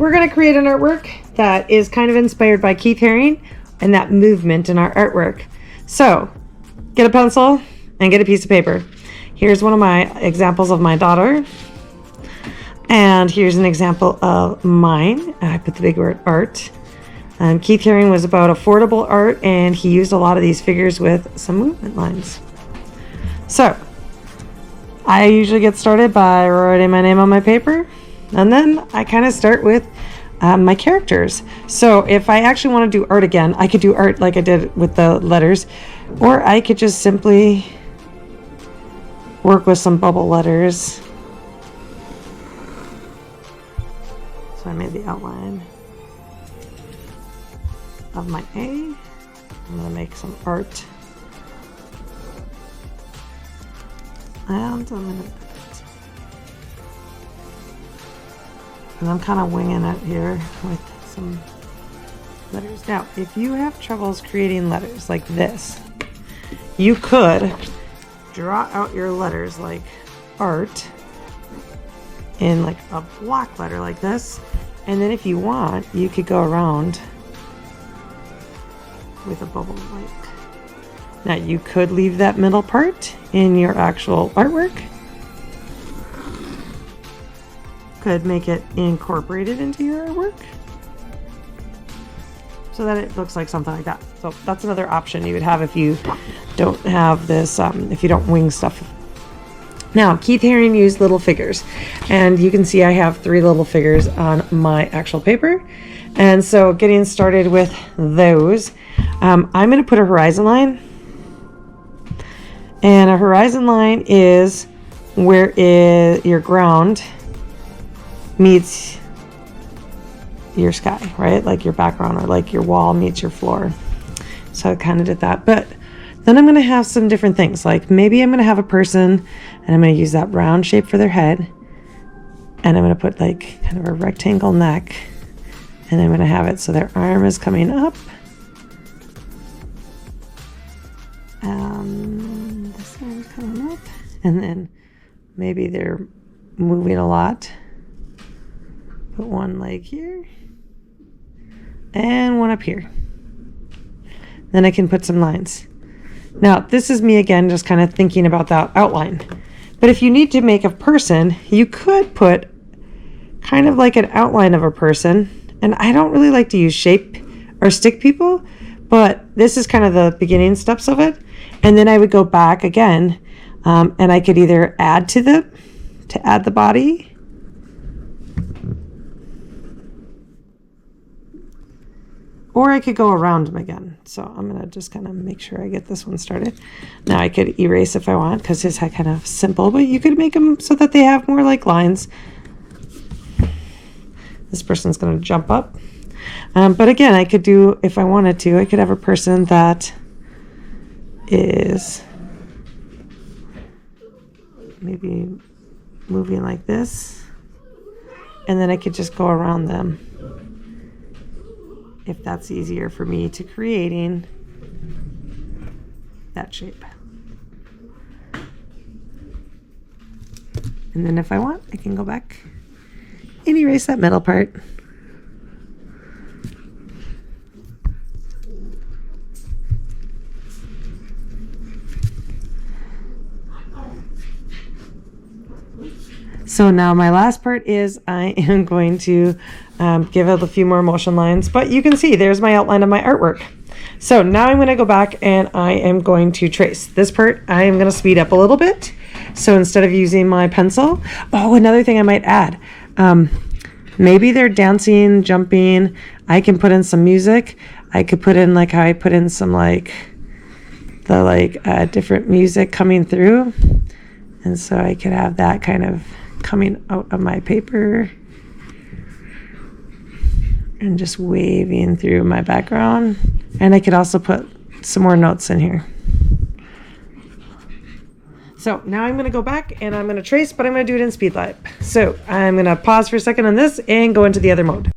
we're going to create an artwork that is kind of inspired by Keith Haring and that movement in our artwork. So get a pencil and get a piece of paper. Here's one of my examples of my daughter. And here's an example of mine. I put the big word art. Keith Haring was about affordable art, and he used a lot of these figures with some movement lines. So I usually get started by writing my name on my paper, and then I kind of start with my characters. So if I actually want to do art again, I could do art like I did with the letters, or I could just simply work with some bubble letters. So I made the outline of my A. I'm going to make some art. And I'm kind of winging it here with some letters. Now, if you have troubles creating letters like this, you could draw out your letters like art in like a block letter like this. And then if you want, you could go around with a bubble like. Now you could leave that middle part in your actual artwork. Could make it incorporated into your artwork so that it looks like something like that. So that's another option you would have if you don't have this, if you don't wing stuff. Now, Keith Haring used little figures, and you can see I have 3 little figures on my actual paper. And so getting started with those, I'm going to put a horizon line. And a horizon line is where your ground meets your sky, right? Like your background, or like your wall meets your floor. So I kind of did that. But then I'm going to have some different things. Like maybe I'm going to have a person, and I'm going to use that round shape for their head. And I'm going to put like kind of a rectangle neck. And I'm going to have it so their arm is coming up. This arm's coming up. And then maybe they're moving a lot. Put one leg here. And one up here. Then I can put some lines. Now, this is me again, just kind of thinking about that outline. But if you need to make a person, you could put kind of like an outline of a person. And I don't really like to use shape or stick people, but this is kind of the beginning steps of it. And then I would go back again, and I could either add to add the body, or I could go around them again. So I'm going to just kind of make sure I get this one started. Now I could erase if I want, because his head kind of simple, but you could make them so that they have more like lines. This person's going to jump up. But again, I could do, if I wanted to, I could have a person that is maybe moving like this. And then I could just go around them, if that's easier for me to creating that shape. And then if I want, I can go back and erase that middle part. So now my last part is I am going to give it a few more motion lines, but you can see there's my outline of my artwork. So now I'm going to go back and I am going to trace. This part I am going to speed up a little bit. So instead of using my pencil, oh, another thing I might add, maybe they're dancing, jumping. I can put in some music. I could put in like how I put in some different music coming through. And so I could have that kind of coming out of my paper and just waving through my background. And I could also put some more notes in here. So now I'm going to go back and I'm going to trace, but I'm going to do it in Speed Lab. So I'm going to pause for a second on this and go into the other mode.